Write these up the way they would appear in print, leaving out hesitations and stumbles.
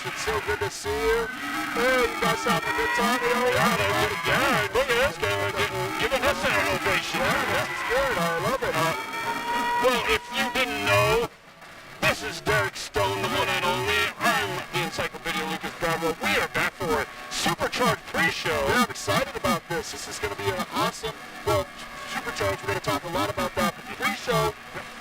It's so good to see you. Hey, you guys having a good time? Yeah, look at this guy giving us an ovation. Yeah, this is good. I love it. Well, if you didn't know, this is Derek Stone, the one and only. I'm the Encyclopedia Lucas Bravo. We are back for Supercharged Pre-Show. Yeah, I'm excited about this. This is going to be an awesome, well, Supercharged. We're going to talk a lot about that. But pre-show,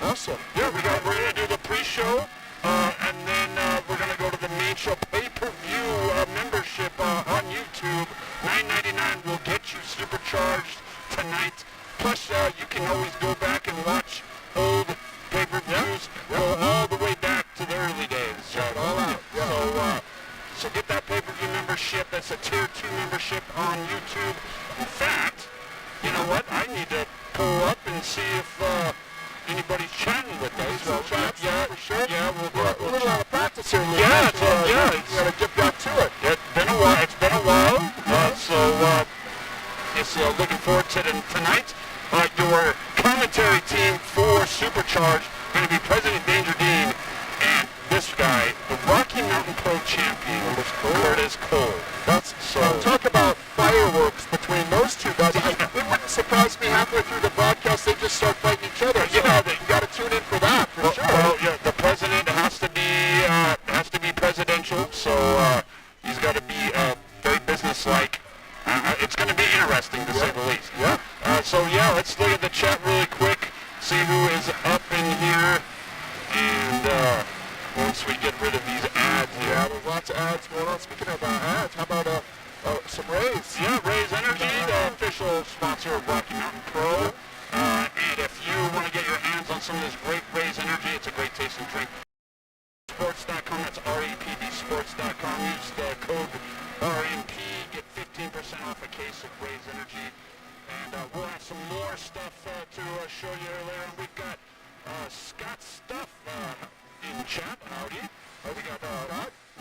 awesome. Yeah, we're going to do the pre-show, and then we're going to go to the main show. Pay-per-view membership on YouTube. $9.99 will get you Supercharged tonight. Plus, you can always go back and watch old pay-per-views. Go all the way back to the early days. Right, all out. Yeah. So get that pay-per-view membership. That's a Tier 2 membership on YouTube. In fact, you know what? I need to pull up and see if anybody's chatting with us. Well, yeah, for sure. Yeah, we're a little out of practice here. Yeah, you got to get back to it. It's been a while. So looking forward to tonight. Your commentary team for Supercharged going to be President Danger Dean and this guy, the Rocky Mountain Pro champion, Curtis Cole. That's so. Talk about fireworks between those two guys. It wouldn't surprise me halfway through the broadcast they just start fighting each other. So yeah, you got to tune in for that for sure. Well, yeah, the president has to be presidential, so he's got to be very businesslike. It's going to be interesting to say the least. Yeah. So yeah, let's look at the chat really quick, see who is up in here, and once we get rid of these ads here. Yeah, there's lots of ads going on. Speaking of ads, how about some Rays? Yeah, Rays Energy, the official sponsor of Rocky Mountain Pro. And if you want to get your hands on some of this great Rays Energy, it's a great tasting drink. Sports.com, that's REPDsports.com. Use the code RMP, get 15% off a case of Rays Energy. And we'll have some more stuff to show you later. We've got Scott Stuff in chat. Howdy. We got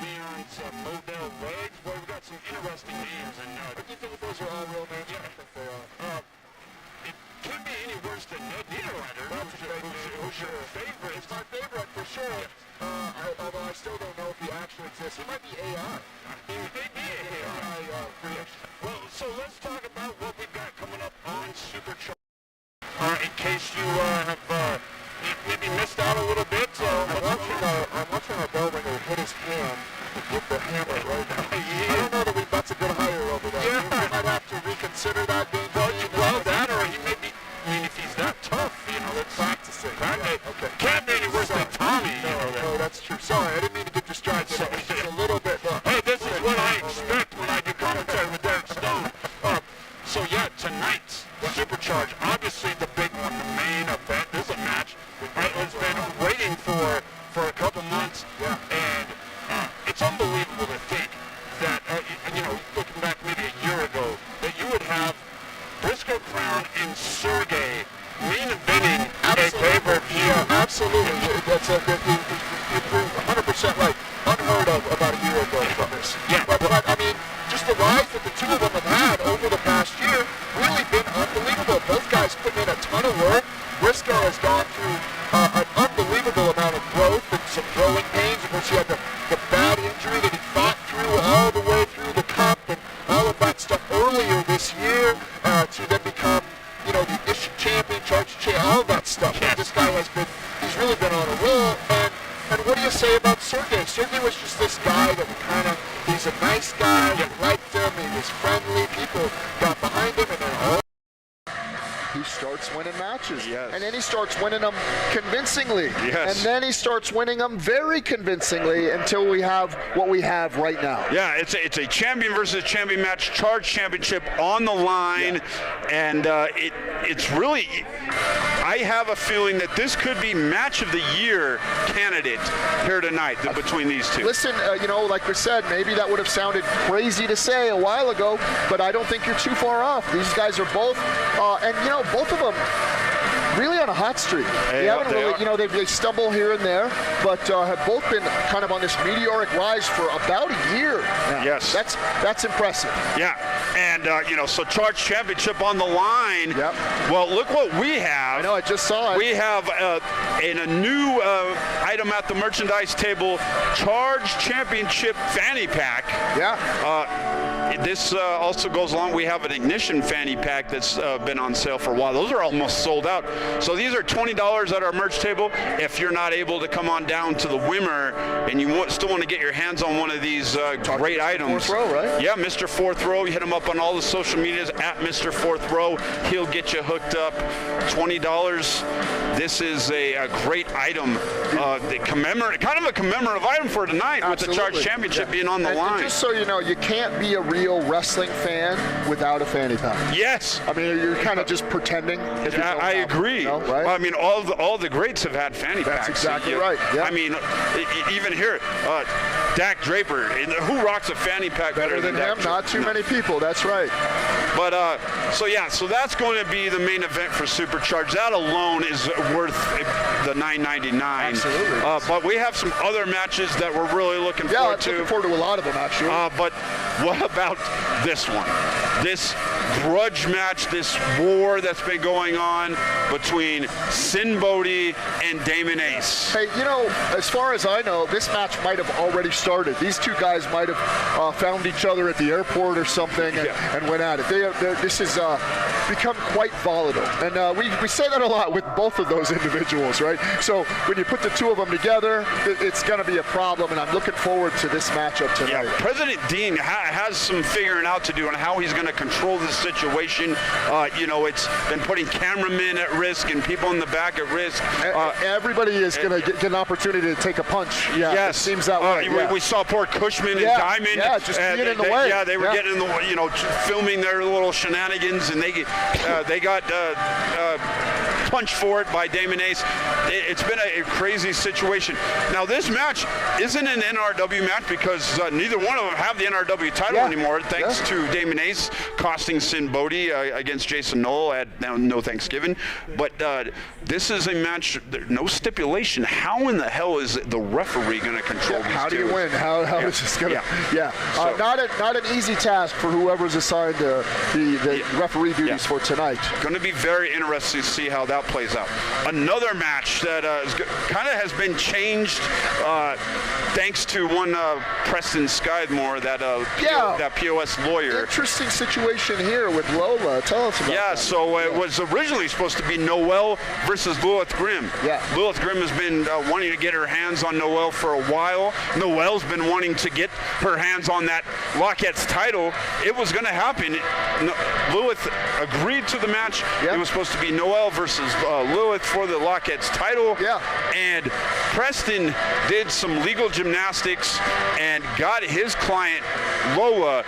Leon's Model Legs. Boy, we got some interesting names. And do you think those are all real names? Yeah. I think they are. It can't be any worse than Ned Niederreiter. Who's your favorite? It's my favorite for sure. Although I still don't know if he actually exists. He might be AI. He may be AI. Well, so let's talk about what we've got coming up on Supercharged. In case you have maybe missed out a little bit. I'm watching our bell ringer hit his hand with the hammer right now. I don't know that that's a good hire over there. Yeah. We might have to reconsider that game. Well, that or he may be, if he's that tough, it's practicing. Okay. Can't be any worse than Tommy. No, that's true. Sorry, I didn't mean to get distracted. Just a little bit. Hey, this is what I expect when I do commentary with Derek Stone. So yeah, tonight's Supercharged, obviously the big one, the main event. This is a match I've been waiting for a couple months. Yeah. And it's unbelievable to think that, looking back maybe a year ago, that you would have Briscoe Crown and Sergey main eventing a pay-per-view. Yeah, absolutely. That's you're 100% right. Unheard of about a year ago from this. Yeah. But I mean, just the rise that the two of them have had over the past year, really been unbelievable. Both guys putting in a ton of work. Briscoe has gone through an unbelievable amount of growth and some growing pains. Of course, he had the bad injury that he fought through all the way through the cup and all of that stuff earlier this year to then become, the issue champion, charge champion, all of that stuff. Yes. This guy he's really been on a roll. And what do you say about Sergey? Sergey was just this guy that he's a nice guy, you liked him, he was friendly, people got behind him, and then he starts winning matches. Yes. And then he starts winning them convincingly. Yes. And then he starts winning them very convincingly until we have what we have right now. Yeah, it's a champion versus champion match, Charge Championship on the line, and it's really, I have a feeling that this could be match of the year candidate here tonight between these two. Listen, like we said, maybe that would have sounded crazy to say a while ago, but I don't think you're too far off. These guys are both, both of them really on a hot streak. They haven't really, they stumble here and there, but have both been kind of on this meteoric rise for about a year now. Yes. That's impressive. Yeah. And, so Charged Championship on the line. Yep. Well, look what we have. I know, I just saw it. We have a new item at the merchandise table, Charged Championship Fanny Pack. Yeah. This also goes along. We have an Ignition Fanny Pack that's been on sale for a while. Those are almost sold out. So these are $20 at our merch table. If you're not able to come on down to the Wimmer and you still want to get your hands on one of these great items. Fourth Row, right? Yeah, Mr. Fourth Row. You hit him up on all the social medias at Mr. Fourth Row. He'll get you hooked up. $20. This is a great item. Kind of a commemorative item for tonight. Absolutely. With the Charged Championship being on the line. And just so you know, you can't be a real wrestling fan without a fanny pack. Yes. I mean, you're kind of just pretending. I agree. Right? I mean, all the greats have had fanny packs. That's exactly right. Yeah. I mean, even here, Dak Draper. Who rocks a fanny pack better than him? Dak? Not too many people. That's right. But so that's going to be the main event for Supercharged. That alone is worth the $9.99. Absolutely. But we have some other matches that we're really looking forward to. Looking forward to a lot of them, actually. But what about this one? This grudge match, this war that's been going on between Sin Bodhi and Damon Ace. Hey, as far as I know, this match might have already started. These two guys might have found each other at the airport or something and went at it. This has become quite volatile. And we say that a lot with both of those individuals, right? So when you put the two of them together, it's going to be a problem, and I'm looking forward to this matchup tonight. Yeah, President Dean has some figuring out to do on how he's going to control this situation. It's been putting cameramen at risk and people in the back at risk. Everybody is going to get an opportunity to take a punch. Yeah, yes. It seems that way. We saw poor Cushman and Diamond. Yeah, just being in the way. Yeah, they were getting in the filming their little shenanigans, and they got punched for it by Damon Ace. It's been a crazy situation. Now, this match isn't an NRW match because neither one of them have the NRW title anymore, thanks to Damon Ace costing Sin Bodhi against Jason Knoll at No Thanksgiving. But this is a match, no stipulation. How in the hell is the referee going to control these How do you two? win? How is this going to... So, not an easy task for whoever's assigned the referee duties for tonight. Going to be very interesting to see how that plays out. Another match that kind of has been changed thanks to one Preston Skidmore, that POS lawyer. Interesting situation here with Lola. Tell us about that. So it was originally supposed to be Noelle versus Lilith Grimm. Yeah. Lilith Grimm has been wanting to get her hands on Noelle for a while. Noelle's been wanting to get her hands on that Lockett's title. It was going to happen. Lilith agreed to the match. It was supposed to be Noelle versus Lilith for the Lockett's title. Yeah. And Preston did some legal gymnastics and got his client, Lola,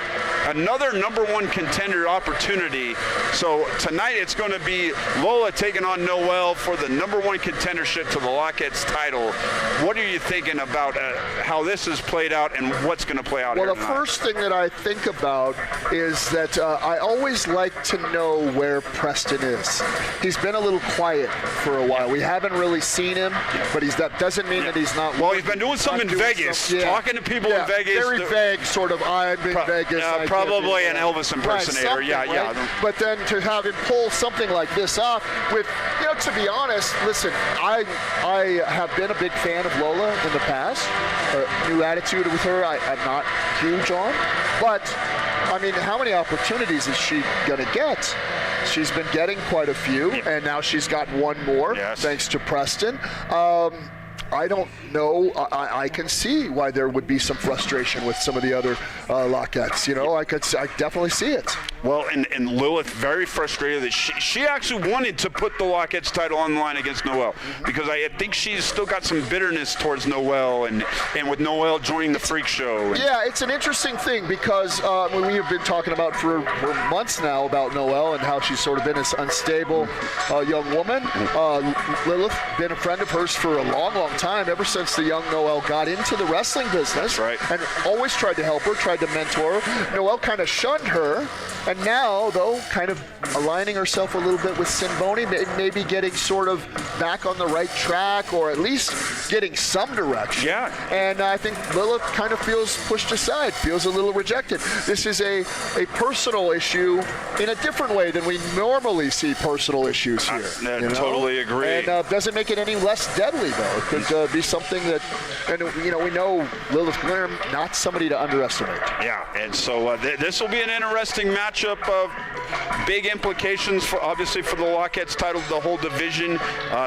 another number one contender opportunity. So tonight it's going to be Lola taking on Noelle for the number one contendership to the Lockett's title. What are you thinking about how this has played out and what's going to play out here tonight? Well, the first thing that I think about is that I always like to know where Preston is. He's been a little quiet for a while. We haven't really seen him, but that doesn't mean that he's not. Well, he's been doing something in Vegas, talking to people in Vegas. Very vague, sort of. I'm in Vegas. Probably an Elvis impersonator. Right? But then to have him pull something like this off with, to be honest, listen, I have been a big fan of Lola in the past. New attitude with her, I'm not huge on. But, I mean, how many opportunities is she going to get? She's been getting quite a few, and now she's got one more, thanks to Preston. I don't know. I can see why there would be some frustration with some of the other Lockettes. I definitely see it. Well, and Lilith very frustrated that she actually wanted to put the Lockett's title on the line against Noelle because I think she's still got some bitterness towards Noelle and with Noelle joining the Freak Show. Yeah, it's an interesting thing because we have been talking about for months now about Noelle and how she's sort of been this unstable young woman. Lilith been a friend of hers for a long, long time, ever since the young Noelle got into the wrestling business. That's right. And always tried to help her, tried to mentor her. Noelle kind of shunned her And now, though, kind of aligning herself a little bit with Sinboni, maybe getting sort of back on the right track, or at least getting some direction. Yeah. And I think Lilith kind of feels pushed aside, feels a little rejected. This is a personal issue in a different way than we normally see personal issues here. I totally agree. And doesn't make it any less deadly, though. It could be something that, and we know Lilith Glenn, not somebody to underestimate. Yeah, and so this will be an interesting matchup of big implications for, obviously, for the Lockheads title, the whole division.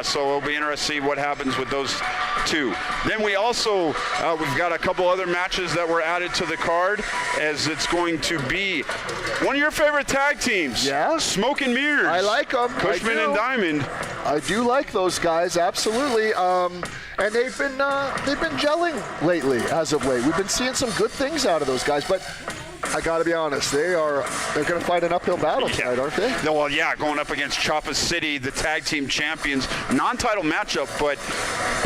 So it'll be interesting to see what happens with those two. Then we also we've got a couple other matches that were added to the card, as it's going to be one of your favorite tag teams. Yeah, Smoke and Mirrors. I like them. Cushman and Diamond. I do like those guys, absolutely. And they've been gelling lately, as of late. We've been seeing some good things out of those guys, but I got to be honest, they're going to fight an uphill battle tonight, aren't they? No, well, yeah, going up against Choppa City, the tag team champions, non-title matchup, but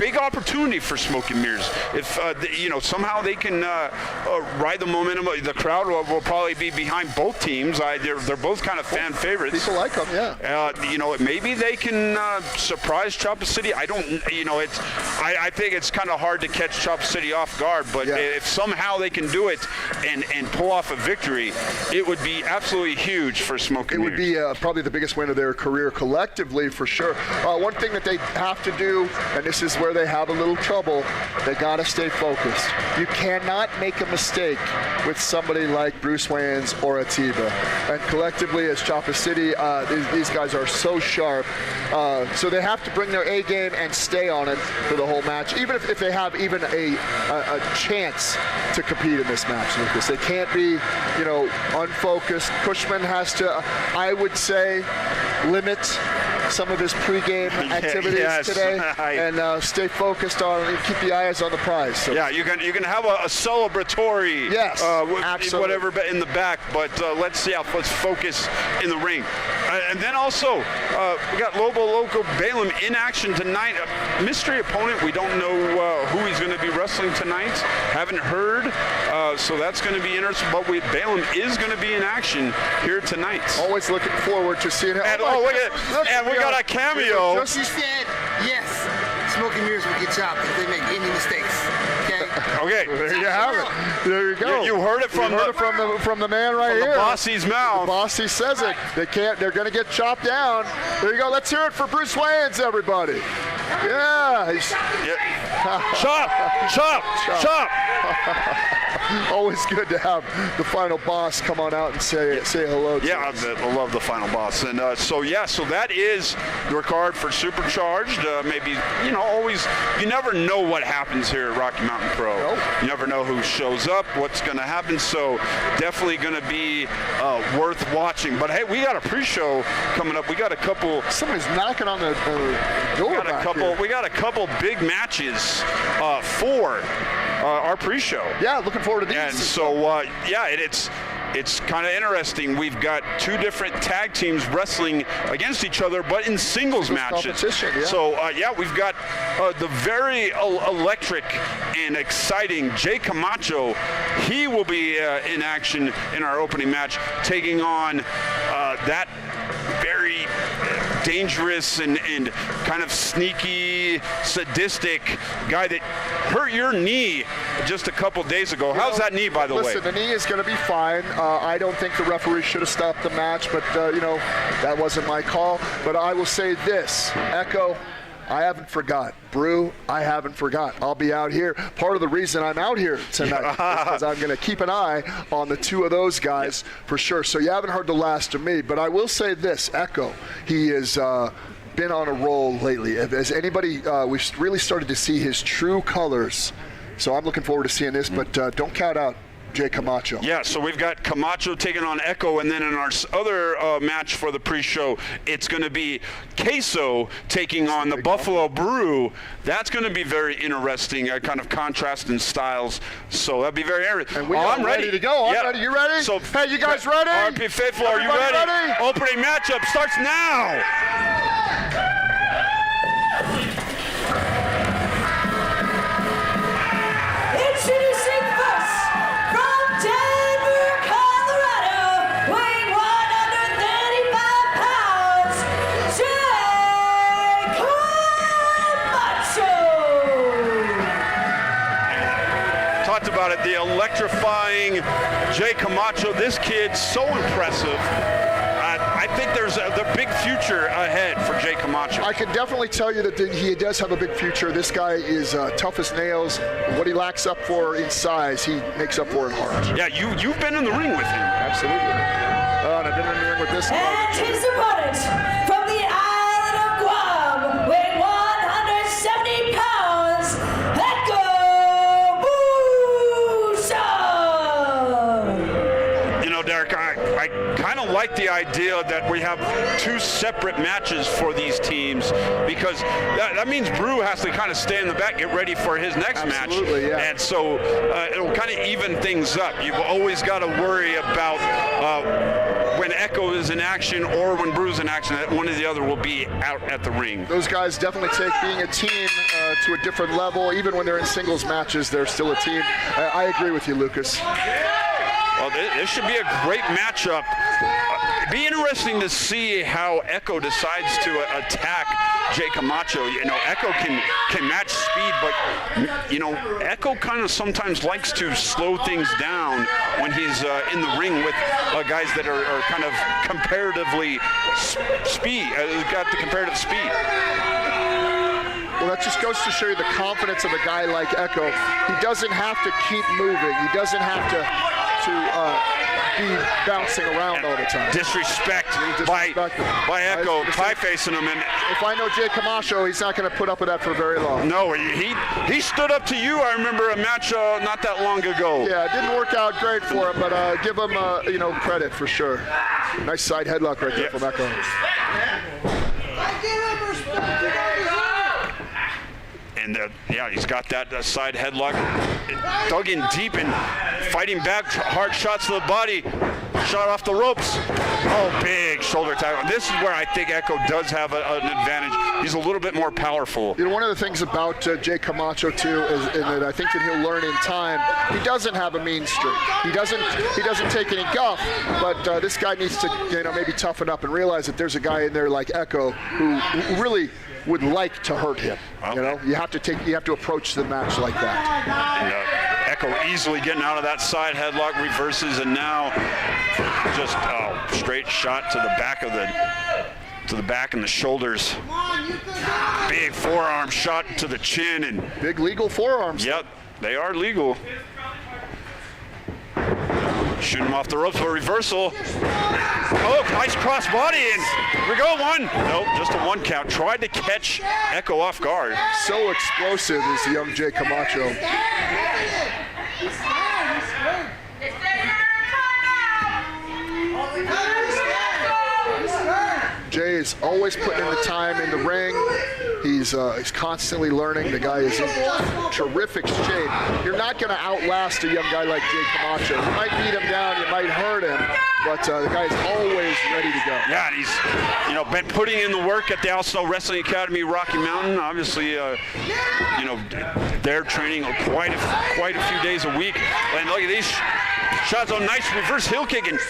big opportunity for Smoke and Mirrors. If somehow they can ride the momentum, the crowd will probably be behind both teams. They're both kind of fan favorites. People like them, yeah. Maybe they can surprise Choppa City. I don't, I think it's kind of hard to catch Choppa City off guard, but if somehow they can do it and pull off a victory, it would be absolutely huge for Smoke and Mirrors. It would be probably the biggest win of their career collectively, for sure. One thing that they have to do, and this is where they have a little trouble, they got to stay focused. You cannot make a mistake with somebody like Bruce Wayans or Atiba. And collectively, as Choppa City, these guys are so sharp. So they have to bring their A game and stay on it for the whole match, even if they have even a chance to compete in this match, Lucas. They can't be, unfocused. Cushman has to, I would say, limit some of his pregame activities today and stay focused on, keep the eyes on the prize. So. Yeah, you can have a celebratory, whatever in the back, but let's focus in the ring. And then also, we got Loco Balaam in action tonight. A mystery opponent. We don't know who he's going to be wrestling tonight. Haven't heard. So that's going to be interesting. But Balaam is going to be in action here tonight. Always looking forward to seeing him. And we got a cameo. She said, yes, Smoke and Mirrors will get chopped if they make any mistakes. Okay, there you have it. There you go. You heard it from the man right here. The Bossy's mouth. The Bossy says it. They can't. They're going to get chopped down. There you go. Let's hear it for Bruce Wayans, everybody. Yeah. Chop. Always good to have the final boss come on out and say hello to us. I love the final boss. And so that is your card for Supercharged. Maybe, always, you never know what happens here at Rocky Mountain Pro. Nope. You never know who shows up, what's going to happen. So definitely going to be worth watching. But hey, we got a pre-show coming up. We got a couple. Somebody's knocking on the door We got a couple big matches for our pre-show. Yeah, looking forward to these. And so, it's kind of interesting. We've got two different tag teams wrestling against each other, but in singles matches. Yeah. So, we've got the very electric and exciting Jay Kamacho. He will be in action in our opening match, taking on that very dangerous and kind of sneaky, sadistic guy that hurt your knee just a couple days ago. How's that knee, by the way? Listen, the knee is going to be fine. I don't think the referee should have stopped the match, but, that wasn't my call. But I will say this, Ekko, I haven't forgot. Brew, I haven't forgot. I'll be out here. Part of the reason I'm out here tonight is because I'm going to keep an eye on the two of those guys for sure. So you haven't heard the last of me, but I will say this, Ekko, he has been on a roll lately. As anybody, we've really started to see his true colors. So I'm looking forward to seeing this, but don't count out Jay Kamacho. Yeah, so we've got Kamacho taking on Ekko, and then in our other match for the pre-show, it's going to be Queso taking on the Buffalo Brew. That's going to be very interesting, kind of contrast in styles. So that'll be very interesting. I'm ready to go. I'm ready. You ready? So, hey, you guys ready? RP Faithful, are you ready? Opening matchup starts now. Introducing first, from Denver, Colorado, weighing about it, the electrifying Jay Kamacho. This kid's so impressive. I think there's the big future ahead for Jay Kamacho. I can definitely tell you that he does have a big future. This guy is tough as nails. What he lacks up for in size, he makes up for in heart. Yeah, you've been in the ring with him. Absolutely. And I've been in the ring with this guy. And his opponent from the island of Guam, weighing 170 pounds, Ekko Busa! You know, Derek, I kind of like the idea that we have two separate matches for these teams, because that means Brew has to kind of stay in the back, get ready for his next match. Absolutely, yeah. And so it'll kind of even things up. You've always got to worry about when Ekko is in action or when Brew's in action, that one or the other will be out at the ring. Those guys definitely take being a team to a different level. Even when they're in singles matches, they're still a team. I agree with you, Lucas. Well, this should be a great matchup. It'd be interesting to see how Ekko decides to attack Jay Kamacho. You know, Ekko can match speed, but, you know, Ekko kind of sometimes likes to slow things down when he's in the ring with guys that are kind of comparatively got the comparative speed. Well, that just goes to show you the confidence of a guy like Ekko. He doesn't have to keep moving. He doesn't have to be bouncing around all the time. Disrespect by Ekko, pie-facing him. And if I know Jay Kamacho, he's not going to put up with that for very long. No, he stood up to you. I remember a match not that long ago. Yeah, it didn't work out great for him, but give him credit for sure. Nice side headlock right there from Ekko. And he's got that side headlock, dug in deep and fighting back, hard shots to the body, shot off the ropes. Oh, big shoulder tackle. This is where I think Ekko does have an advantage. He's a little bit more powerful. You know, one of the things about Jay Kamacho too is that I think that he'll learn in time. He doesn't have a mean streak. He doesn't take any guff. But this guy needs to maybe toughen up and realize that there's a guy in there like Ekko who really would like to hurt him. Okay. You know, you have to approach the match like that. And, Ekko easily getting out of that side headlock, reverses, and now just straight shot to the back and the shoulders. Big forearm shot to the chin and big legal forearms. Yep, they are legal. Shoot him off the ropes for a reversal. Oh, nice cross body, and we go one. Nope, just a one count. Tried to catch Ekko off guard. So explosive is the young Jay Kamacho. Jay is always putting in the time in the ring. He's constantly learning. The guy is in terrific shape. You're not going to outlast a young guy like Jay Kamacho. You might beat him down, you might hurt him, but the guy's always ready to go. Yeah, and he's been putting in the work at the Al Snow Wrestling Academy, Rocky Mountain. Obviously, they're training quite a few days a week. And look at these shots on nice reverse heel kick and.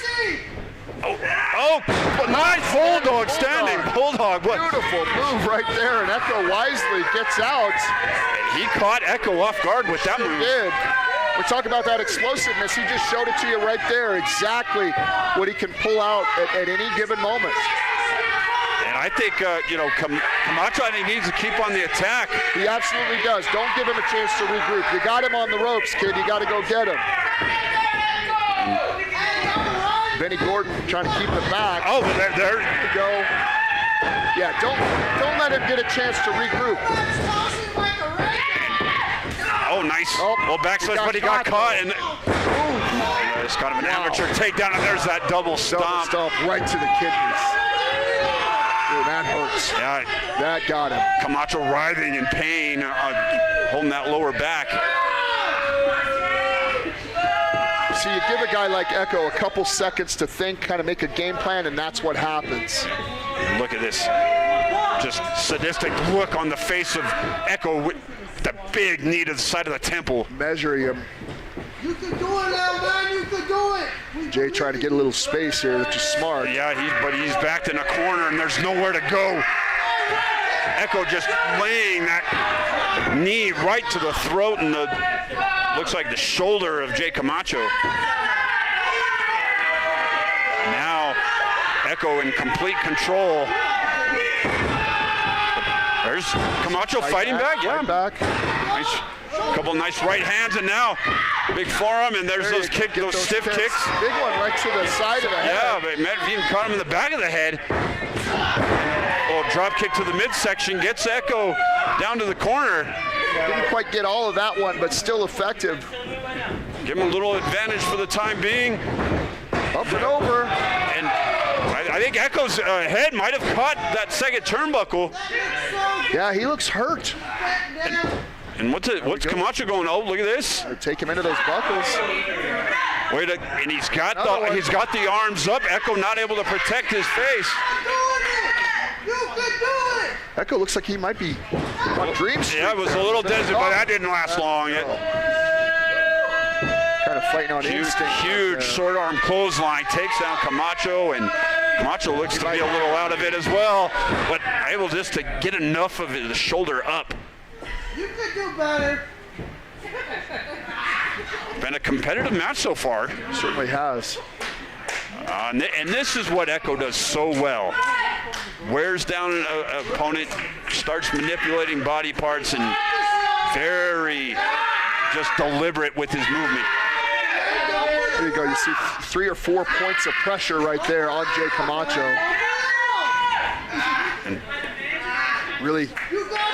Oh, nice bulldog, standing bulldog. Beautiful move right there, and Ekko wisely gets out. And he caught Ekko off guard with that move. He did. We're talking about that explosiveness. He just showed it to you right there, exactly what he can pull out at any given moment. And I think, Kamacho, needs to keep on the attack. He absolutely does. Don't give him a chance to regroup. You got him on the ropes, kid. You got to go get him. Benny Gordon trying to keep it back. Oh, there you go. Yeah, don't let him get a chance to regroup. Oh, nice. Oh, well, backslash, but he got caught. And it's kind of an amateur takedown, and there's that double stomp. Double stomp right to the kidneys. Ooh, that hurts. Yeah. That got him. Kamacho writhing in pain, holding that lower back. So you give a guy like Ekko a couple seconds to think, kind of make a game plan, and that's what happens. Look at this. Just sadistic look on the face of Ekko with the big knee to the side of the temple. Measuring him. You can do it now, man. You can do it. Jay trying to get a little space here, which is smart. Yeah, but he's backed in a corner, and there's nowhere to go. Ekko just laying that knee right to the throat and the looks like the shoulder of Jay Kamacho. Now Ekko in complete control. There's Kamacho fighting back. Yeah, back. Nice, couple nice right hands, and now big forearm, and there's those stiff kicks. Big one right to the side of the head. Yeah, but Medvedev caught him in the back of the head. Oh, drop kick to the midsection, gets Ekko down to the corner. Didn't quite get all of that one, but still effective. Give him a little advantage for the time being. Up and over. And I think Ekko's head might have caught that second turnbuckle. Yeah, he looks hurt. And what's Kamacho going? Oh, look at this! Take him into those buckles. Wait, and he's got the arms up. Ekko not able to protect his face. Ekko looks like he might be on Dream Street. Yeah, it was a little dizzy, but that didn't last long. Kind of fighting on instinct. Huge short arm clothesline takes down Kamacho, and Kamacho looks to be a little out of it as well, but able just to get enough of the shoulder up. You could do better. Been a competitive match so far. Certainly has. And this is what Ekko does so well. Wears down an opponent, starts manipulating body parts, and very just deliberate with his movement. There you go. You see 3 or 4 points of pressure right there on Jay Kamacho. And really,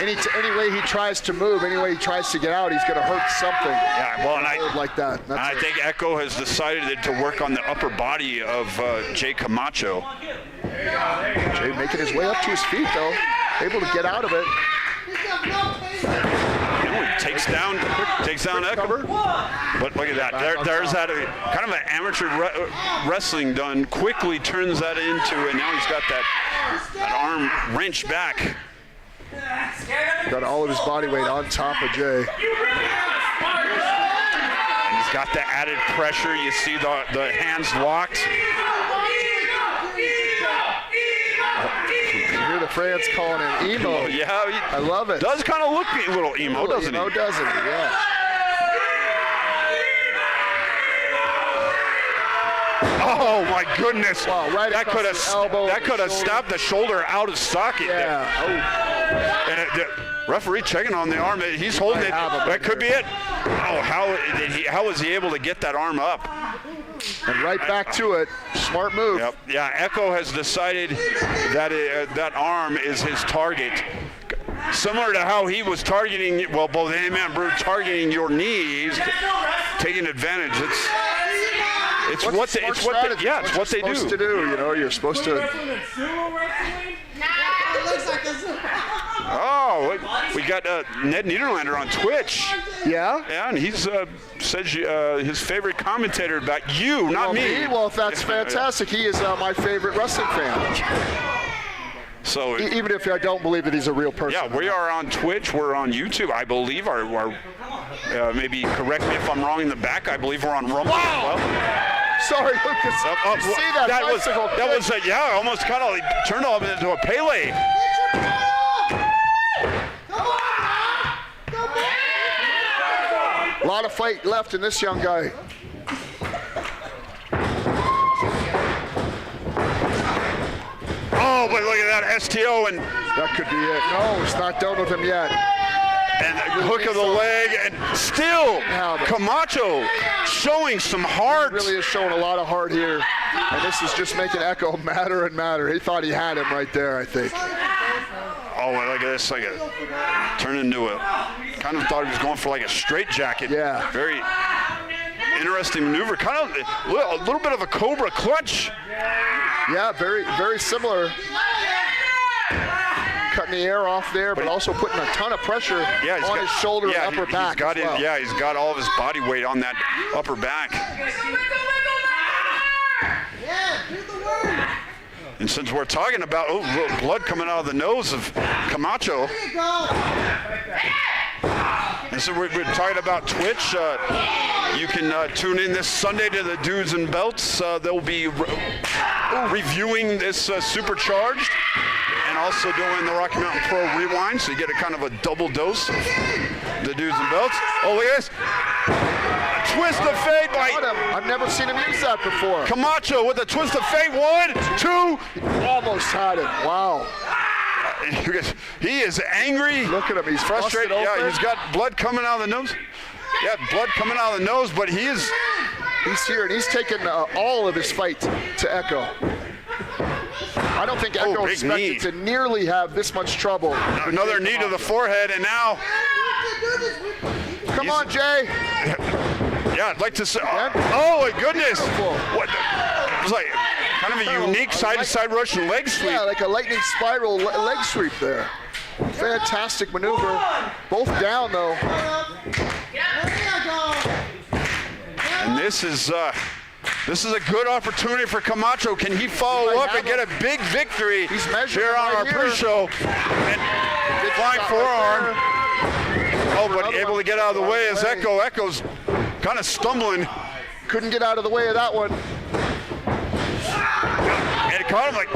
any way he tries to move, any way he tries to get out, he's going to hurt something. Yeah, well, and I think Ekko has decided to work on the upper body of Jay Kamacho. Jay making his way up to his feet, though, able to get out of it. Takes down Ekko. But look at that. There's that kind of an amateur wrestling done. Quickly turns that into, and now he's got that arm wrenched back. Got all of his body weight on top of Jay. And he's got the added pressure. You see the hands locked. You hear the fans calling him emo. Yeah, I love it. Does kind of look a little emo, doesn't he? Emo, doesn't he? Yeah. Oh my goodness! Wow, right that could have stopped the shoulder out of socket. Yeah. Oh. And the referee checking on the arm. He's holding it. That could be it. Oh, how was he able to get that arm up? And right back to it. Smart move. Yep. Yeah, Ekko has decided that that arm is his target. Similar to how he was targeting, well, both him and Brew targeting your knees, taking advantage. It's what they do. Supposed to do. You know, you're supposed to. Oh, we got Ned Niederlander on Twitch. Yeah? Yeah, and he's says his favorite commentator about you, not me. Well, that's fantastic. He is my favorite wrestling fan. So even if I don't believe that he's a real person. Yeah, we are on Twitch. We're on YouTube. I believe maybe correct me if I'm wrong in the back. I believe we're on Rumble as well. Sorry, Lucas. You see that was almost kind of turned off into a Pele. A lot of fight left in this young guy. Oh, but look at that STO, and that could be it. No, it's not done with him yet. And the hook of the leg, and still Kamacho showing some heart. He really is showing a lot of heart here, and this is just making Ekko madder and madder. He thought he had him right there, I think. Oh, look at this! Like turn into a kind of thought he was going for like a straight jacket. Yeah. Very interesting maneuver. Kind of a little bit of a cobra clutch. Yeah, very, very similar. Cutting the air off there, but also putting a ton of pressure on his shoulder and upper back. He's got all of his body weight on that upper back. And since we're talking about blood coming out of the nose of Kamacho, and so we're talking about Twitch. You can tune in this Sunday to the Dudes and Belts. They'll be reviewing this Supercharged, and also doing the Rocky Mountain Pro Rewind, so you get a kind of a double dose of the dudes and belts. Oh, look at this. Twist of fate by I've never seen him use that before. Kamacho with a twist of fate. 1, 2. Almost had it. Wow. He is angry. Look at him. He's frustrated. Yeah, he's got blood coming out of the nose. Yeah, blood coming out of the nose, but he's here, and he's taken all of his fight to Ekko. I don't think Ekko expected to nearly have this much trouble. Another knee to the forehead, and now... Come on, Jay. Yeah, I'd like to say... Oh, my goodness. What? It was like kind of a unique side-to-side Russian leg sweep. Yeah, like a lightning spiral leg sweep there. Fantastic maneuver. Both down, though. And this is a good opportunity for Kamacho. Can he follow up and get a big victory here on our pre-show? And flying forearm. Oh, but able to get out of the way is Ekko. Ekko's kind of stumbling. Couldn't get out of the way of that one. And it caught him like...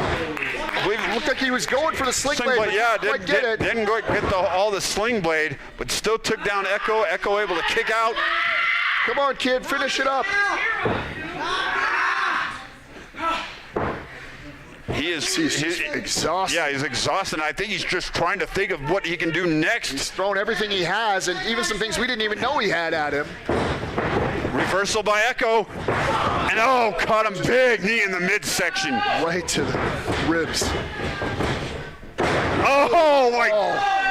It looked like he was going for the sling blade, but yeah, didn't go get all the sling blade, but still took down Ekko. Ekko able to kick out. Come on, kid, finish it up. He's exhausted. Yeah, he's exhausted. I think he's just trying to think of what he can do next. He's thrown everything he has, and even some things we didn't even know he had at him. Reversal by Ekko. And caught him big knee in the midsection. Right to the ribs. Oh, my.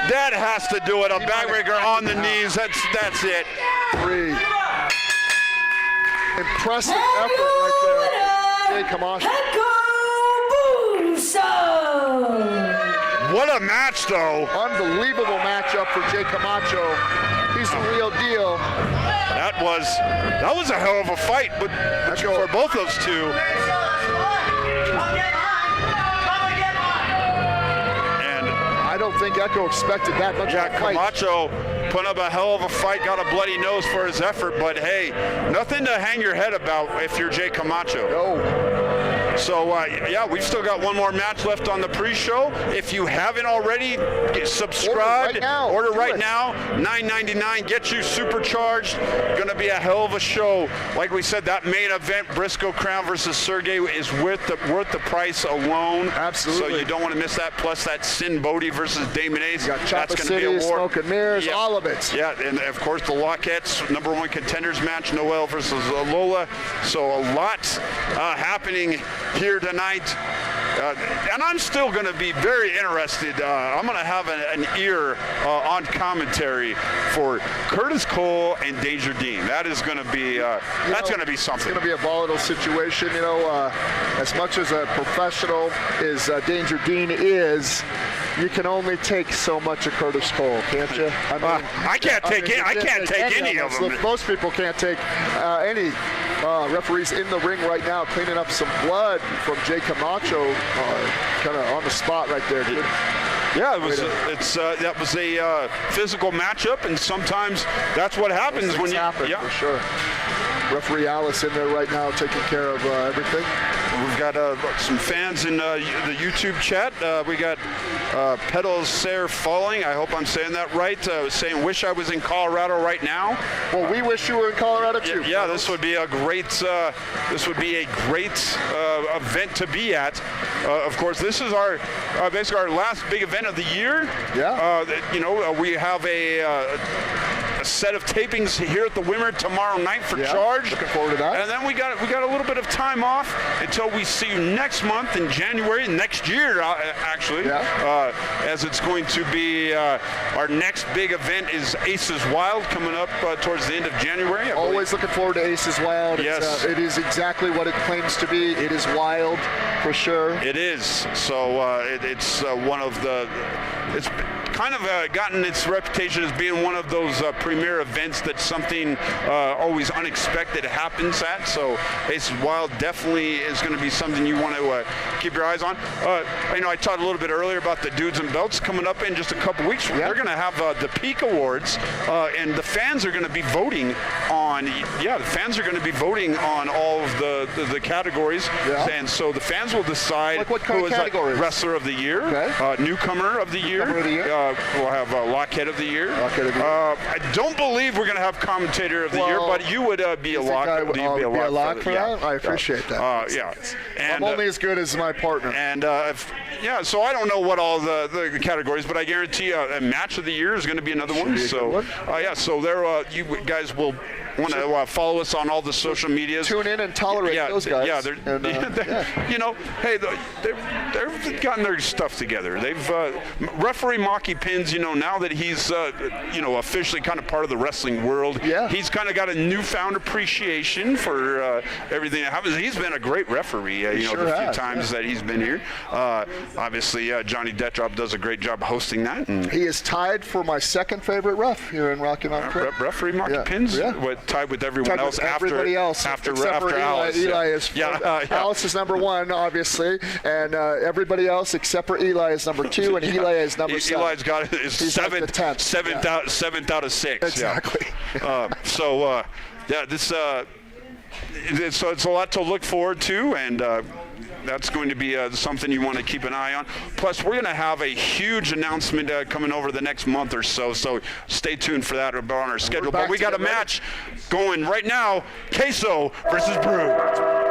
That has to do it. A backbreaker on the knees. That's it. 3. Impressive effort right there. Jay Kamacho. What a match, though. Unbelievable matchup for Jay Kamacho. He's the real deal. That was a hell of a fight, but for both those two. And I don't think Ekko expected that much. Yeah, Kamacho put up a hell of a fight, got a bloody nose for his effort, but hey, nothing to hang your head about if you're Jay Kamacho. No. So, we've still got one more match left on the pre-show. If you haven't already, subscribe. Order right now. $9.99. Get you Supercharged. Going to be a hell of a show. Like we said, that main event, Briscoe Crown versus Sergey, is worth the price alone. Absolutely. So you don't want to miss that. Plus that Sin Bodhi versus Damon Ace. You got Chopper City, Smoke and Mirrors, all of it. Yeah, and of course the Lockettes, #1 contenders match, Noel versus Lola. So a lot happening here tonight, and I'm still going to be very interested. I'm going to have an ear on commentary for Curtis Cole and Danger Dean. That is going to be going to be something. It's going to be a volatile situation. As much as a professional as Danger Dean is, you can only take so much of Curtis Cole, can't you? I can't take any of them. Most people can't take any referees in the ring right now, cleaning up some blood from Jay Kamacho, kind of on the spot right there. Good. Yeah, that was a physical matchup, and sometimes that's what happens when you. For sure. Referee Alice in there right now taking care of everything. We've got some fans in the YouTube chat. We got Pedals Sayre Falling. I hope I'm saying that right. Saying, wish I was in Colorado right now. Well, we wish you were in Colorado too. Yeah, this would be a great event to be at. Of course, this is our basically our last big event of the year. Yeah. We have a set of tapings here at the Wimmer tomorrow night for Charge. Looking forward to that. And then we got a little bit of time off until we see you next month in January, next year actually. As it's going to be our next big event is Aces Wild coming up towards the end of January. Always looking forward to Aces Wild. Yes. It is exactly what it claims to be. It is wild for sure. It is. So it's one of the it's kind of gotten its reputation as being one of those premier events that something always unexpected happens at. So Aces Wild definitely is going to be something you want to keep your eyes on. I talked a little bit earlier about the Dudes and Belts coming up in just a couple weeks. Yeah. They're going to have the Peak Awards, and the fans are going to be voting on. Yeah, the fans are going to be voting on all of the categories, and so the fans will decide like what kind who of is categories? Wrestler of the Year, Newcomer of the Year. Newcomer of the Year. We'll have Lockhead of the Year. Lockhead of the Year. I don't believe we're going to have Commentator of the Year, but you would be a lock. Would you be a lock for that? I appreciate that. Yeah. And, I'm only as good as my partner. And so I don't know what all the categories, but I guarantee a Match of the Year is going to be another one. So so there, you guys will want to follow us on all the social medias. Tune in and tolerate those guys. Yeah, hey, they've gotten their stuff together. They've referee Maki Pins. Now that he's officially kind of part of the wrestling world, he's kind of got a newfound appreciation for everything that happens. He's been a great referee. The few times that he's been here. Obviously, Johnny Detrop does a great job hosting that. And he is tied for my second favorite ref here in Rocky Mountain Pro. Referee Maki Pins. Tied with everyone else everybody else after Alice. Eli is Alice is number 1, obviously, and everybody else except for Eli is number 2, and Eli is number 7. Eli's got his seventh out of 6. Exactly. This it's a lot to look forward to, and that's going to be something you want to keep an eye on. Plus, we're going to have a huge announcement coming over the next month or so, so stay tuned for that on our schedule. But we got a match going right now, Queso versus Brew.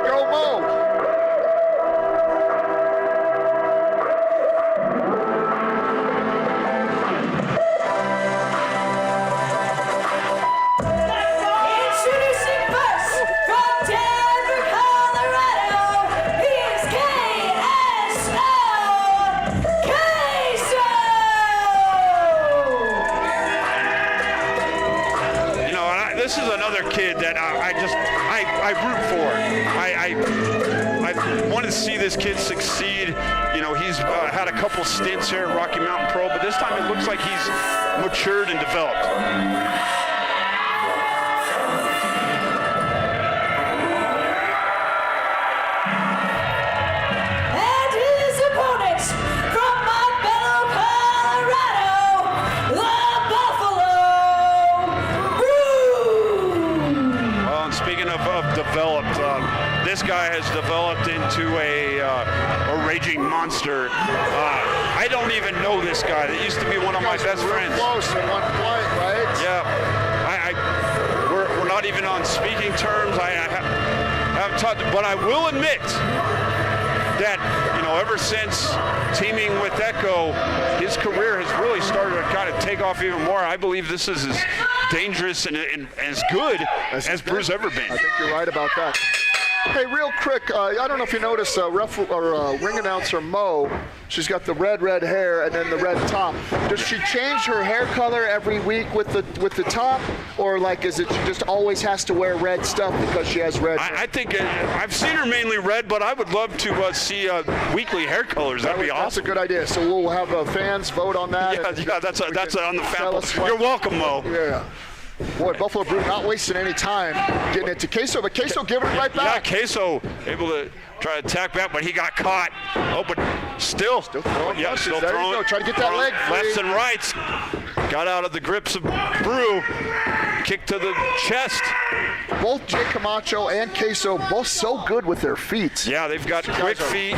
Go Mo! This is another kid that I root for. I want to see this kid succeed. He's had a couple stints here at Rocky Mountain Pro, but this time it looks like he's matured and developed. Developed. This guy has developed into a raging monster. I don't even know this guy. That used to be one of my best friends. Close at one point, right? Yeah. We're not even on speaking terms. I haven't talked, but I will admit that ever since teaming with Ekko, his career has really started to kind of take off even more. I believe this is as dangerous and as good as Brew's ever been. I think you're right about that. Hey, real quick, I don't know if you noticed, ring announcer Mo, she's got the red hair and then the red top. Does she change her hair color every week with the top, or is it she just always has to wear red stuff because she has red hair? I think I've seen her mainly red, but I would love to see weekly hair colors. That'd be awesome. That's a good idea. So we'll have fans vote on that. Yeah, that's on the fan. You're welcome, Mo. Yeah. Boy, Buffalo Brew not wasting any time getting it to Queso, but Queso giving it right back. Yeah, Queso able to try to attack back, but he got caught. Oh, but still throwing. Yeah, still there throwing. You go. Try to get that leg free. Lefts and rights. Got out of the grips of Brew. Kick to the chest. Both Jay Kamacho and Queso both so good with their feet. Yeah, they've got quick feet.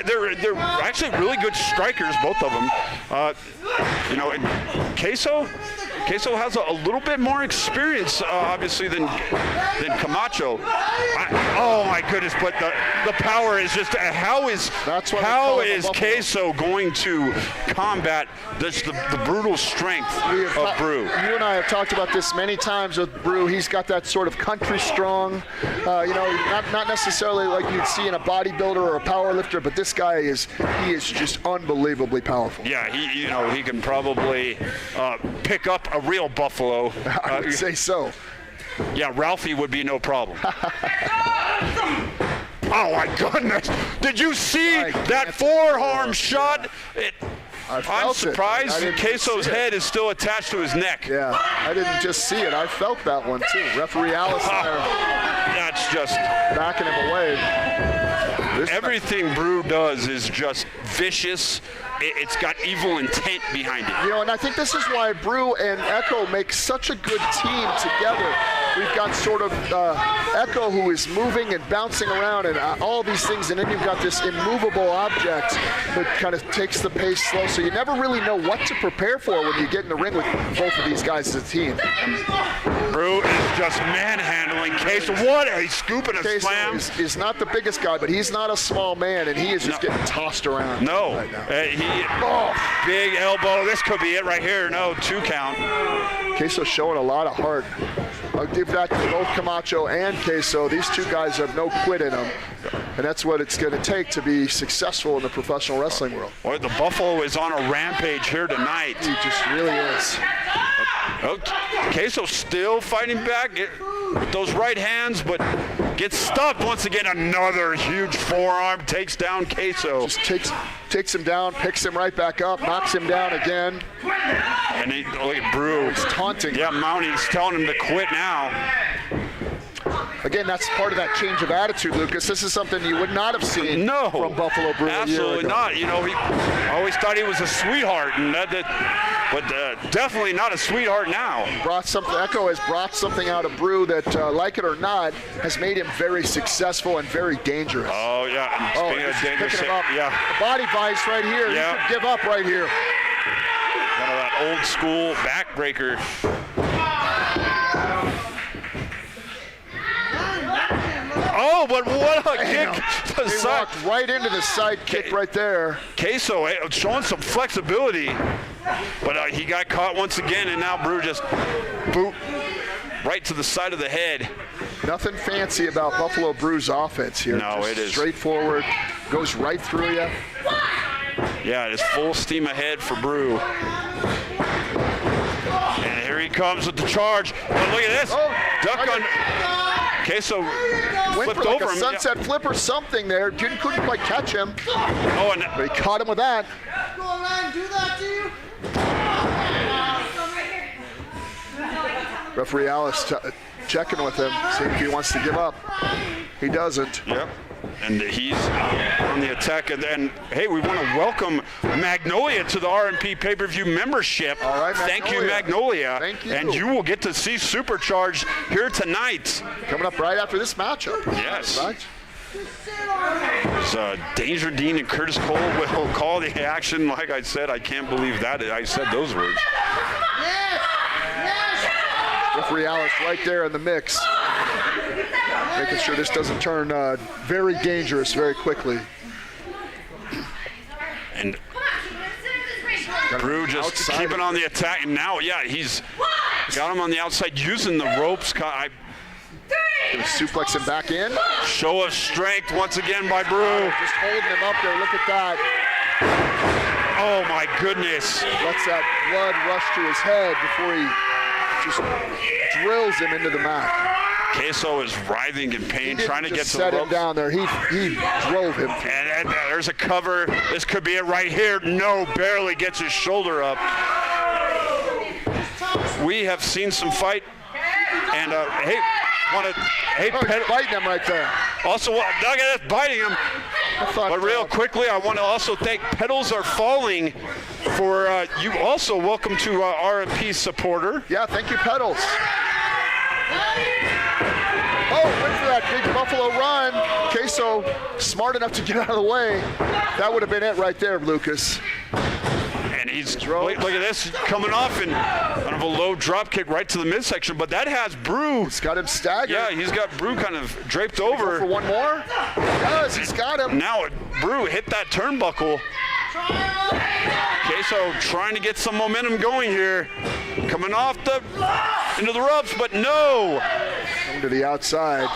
They're actually really good strikers, both of them. And Queso has a little bit more experience, obviously, than Kamacho. Oh my goodness! But the power is just how is Queso going to combat the brutal strength of Brew? You and I have talked about this many times with Brew. He's got that sort of country strong, not necessarily like you'd see in a bodybuilder or a power lifter, but this guy is just unbelievably powerful. Yeah, he can probably pick up a real buffalo. I would say so. Yeah, Ralphie would be no problem. Oh my goodness! Did you see that forearm shot? I I'm felt surprised it. Queso's head is still attached to his neck. Yeah, I didn't just see it. I felt that one too. Referee Alice there That's just backing him away. everything Brew does is just vicious. It's got evil intent behind it. You know, and I think this is why Brew and Ekko make such a good team together. We've got sort of Ekko who is moving and bouncing around and all these things, and then you've got this immovable object that kind of takes the pace slow, so you never really know what to prepare for when you get in the ring with both of these guys as a team. Brew is just manhandling Queso. What? He's scooping a Queso slam. is not the biggest guy, but he's not a small man, and he is just getting tossed around. No. Right now. Big elbow. This could be it right here. No, 2 count. Queso's showing a lot of heart. I'll give that to both Kamacho and Queso. These two guys have no quit in them, and that's what it's going to take to be successful in the professional wrestling world. Boy, the Buffalo is on a rampage here tonight. He just really is. Queso still fighting back with those right hands, but gets stuck once again. Another huge forearm takes down Queso. Just takes him down, picks him right back up, knocks him down again. And look at Brew. He's taunting. Yeah, Mounty's telling him to quit now. Again, that's part of that change of attitude, Lucas. This is something you would not have seen from Buffalo Brew a year absolutely ago. not. You know, he always thought he was a sweetheart, and but definitely not a sweetheart now. Ekko has brought something out of Brew that, like it or not, has made him very successful and very dangerous. Oh, yeah. Speaking of dangerous, picking him up. yeah. The body vice right here. Yeah. You should give up right here. One of that old school backbreaker. Oh, but what a kick to the He side. walked right into the side kick right there. Queso showing some flexibility, but he got caught once again, and now Brew just boot right to the side of the head. Nothing fancy about Buffalo Brew's offense here. No, just it is straightforward, goes right through you. Yeah, it is full steam ahead for Brew. And here he comes with the charge. But look at this. Duck on. Queso Went flipped for like over a him. sunset flip or something there. Couldn't quite catch him. Oh, and But he caught him with that. Referee Alice checking with him, seeing if he wants to give up. He doesn't. yep. And he's on the attack. And hey, we want to welcome Magnolia to the RMP pay-per-view membership. All right, Thank you, Magnolia. Thank you. And you will get to see Supercharged here tonight. Coming up right after this matchup. Yes. Right. So Danger Dean and Curtis Cole will call the action. Like I said, I can't believe that I said those words. Referee Alice right there in the mix. Making sure this doesn't turn very dangerous very quickly. And Brew just Outside. keeping on the attack. And now, yeah, he's got him on the outside using the ropes. Gonna suplex him back in. Show of strength once again by Brew. Just holding him up there. Look at that. Oh, my goodness. Lets that blood rush to his head before he just drills him into the mat. Queso is writhing in pain, trying to get to the set him ropes. down there. He drove him. And there's a cover. This could be it right here. No, barely gets his shoulder up. We have seen some fight. And He's biting him right there. also, look at this, biting him. But real quickly, I want to also thank Pedals Are Falling for you also. Welcome to RMP supporter. Yeah, thank you, Pedals. Oh, went for that big Buffalo run. Queso smart enough to get out of the way. That would have been it right there, Lucas. And he's, look at this, coming off and kind of a low drop kick right to the midsection, but that has Brew. He's got him staggered. Yeah, he's got Brew kind of draped Go over. for one more? He does, he's got him. Now Brew hit that turnbuckle. Queso trying to get some momentum going here. Coming off into the ropes, but no. Coming to the outside.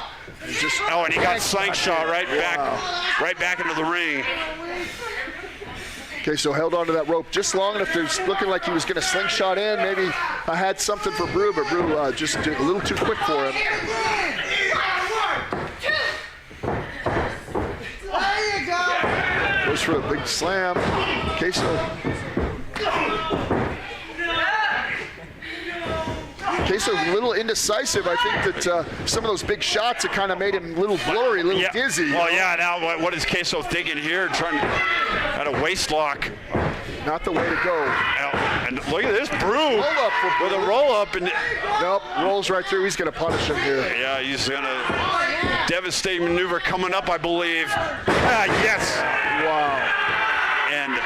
And and he got slingshot right back into the ring. Queso held onto that rope just long enough. It was looking like he was going to slingshot in. Maybe I had something for Brew, but Brew just did a little too quick for him. Goes for a big slam. Queso Queso a little indecisive. I think that some of those big shots have kind of made him a little blurry, a little dizzy. Well, yeah, now what is Queso thinking here? Trying at a waist lock. Not the way to go. And look at this, Brew Roll up for with Brew. a roll up. And Nope, rolls right through. He's going to punish him here. yeah, he's going to devastating maneuver coming up, I believe. Yes. Wow. And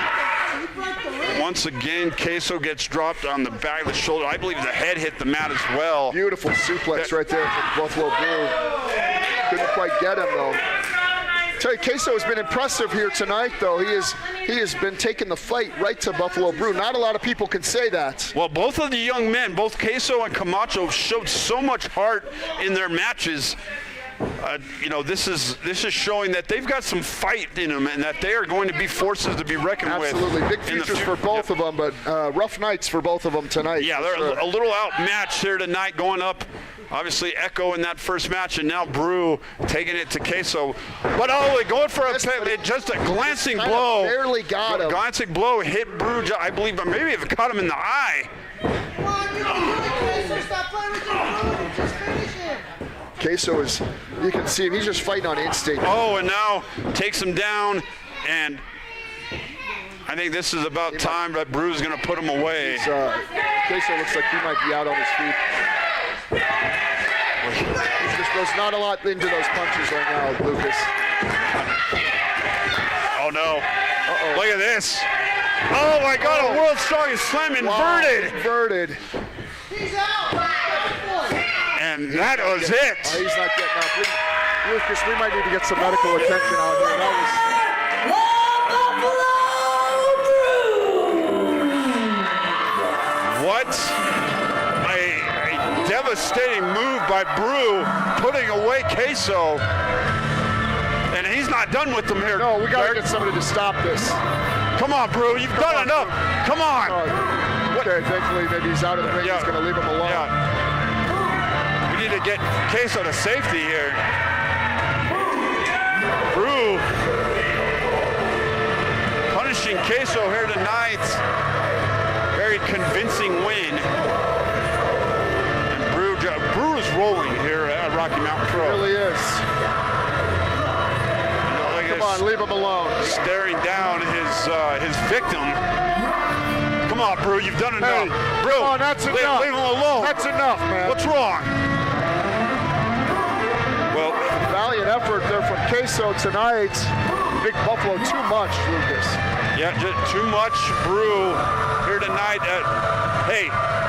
once again, Queso gets dropped on the back of the shoulder. I believe the head hit the mat as well. Beautiful suplex right there from Buffalo Brew. Couldn't quite get him, though. Tell you, Queso has been impressive here tonight, though. He has been taking the fight right to Buffalo Brew. Not a lot of people can say that. Well, both of the young men, both Queso and Kamacho, showed so much heart in their matches. This is showing that they've got some fight in them and that they are going to be forces to be reckoned with. Absolutely. Big futures for both of them, but rough nights for both of them tonight. Yeah, they're a little outmatched here tonight, going up. Obviously, Ekko in that first match, and now Brew taking it to Queso. But going for just a glancing blow. Barely got him. Glancing blow hit Brew, I believe, but maybe it caught him in the eye. Come on, you can do it, Queso. Stop playing with your food. Just finish him. Queso is, you can see him, he's just fighting on instinct. Oh, and now takes him down, and I think this is about time that Brew's going to put him away. Queso looks like he might be out on his feet. There's not a lot into those punches right now, Lucas. Oh, no. Uh-oh. Look at this. Oh, my God, a world's strongest slam inverted. Wow, inverted. He's out. And that was it. Oh, he's not getting up. Lucas, we might need to get some medical attention out here. What a devastating move by Brew, putting away Queso. And he's not done with them here. No, we got to get somebody to stop this. Come on, Brew, you've done enough. Come on. Okay, thankfully maybe he's out of the ring. He's going to leave him alone. Yeah. We need to get Queso to safety here. Brew punishing Queso here tonight. Very convincing win. And Brew is rolling here at Rocky Mountain Pro. He really is. Come on, leave him alone. Staring down his victim. Come on, Brew, you've done enough. Hey, Brew, come on, that's enough. Leave him alone. That's enough, man. What's wrong? Well, valiant effort there from Queso tonight. Big Buffalo, too much, Lucas. Yeah, just too much Brew here tonight.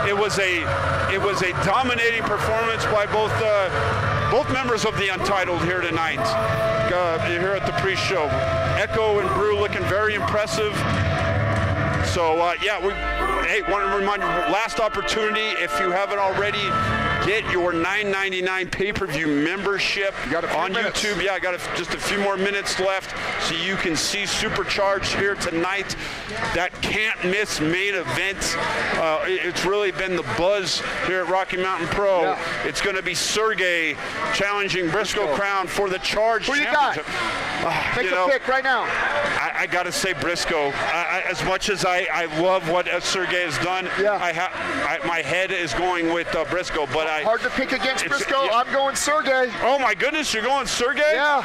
It was a dominating performance by both members of the Untitled here tonight. Here at the pre-show, Ekko and Brew looking very impressive. So want to remind you, last opportunity, if you haven't already, get your $9.99 pay-per-view membership on YouTube. Yeah, I got just a few more minutes left, so you can see Supercharged here tonight. That can't-miss main event. It's really been the buzz here at Rocky Mountain Pro. Yeah. It's going to be Sergey challenging Briscoe Crown for the Charged Championship. Make a pick right now. I got to say Briscoe. As much as I love what Sergey has done, my head is going with Briscoe, but hard to pick against Briscoe. Yeah. I'm going Sergey. Oh my goodness, you're going Sergey? Yeah.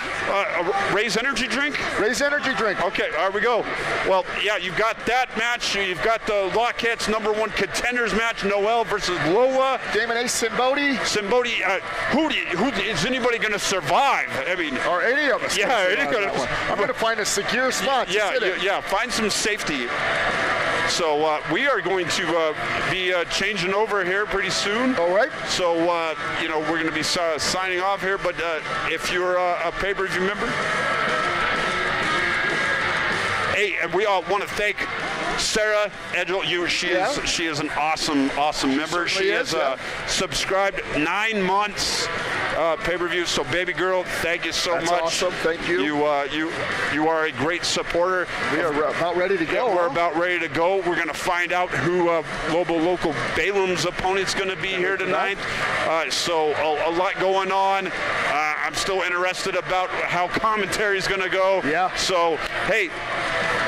Raise energy drink? Raise energy drink. Okay, there we go. Well, yeah, you've got that match. You've got the Lockheed's #1 contenders match, Noel versus Loa. Damon Ace Simbodi. Who is anybody going to survive? I mean, or any of us. Yeah, I'm going to find a secure spot. Find some safety. So we are going to be changing over here pretty soon. All right. So, we're going to be signing off here. But if you're a pay-per-view member, hey, and we all want to thank Sarah Edgel. She is an awesome member. She has subscribed 9 months pay-per-view. So, baby girl, thank you so much. That's awesome. Thank you. You are a great supporter. We are about ready to go. We're about ready to go. We're going to find out who local Balaam's opponent's going to be here tonight. So a lot going on. I'm still interested about how commentary is going to go. Yeah. So, hey,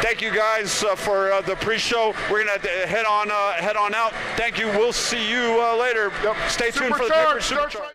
thank you guys for the pre-show. We're going to head on out. Thank you. We'll see you later. Yep. Stay tuned for the paper Supercharged. Supercharged.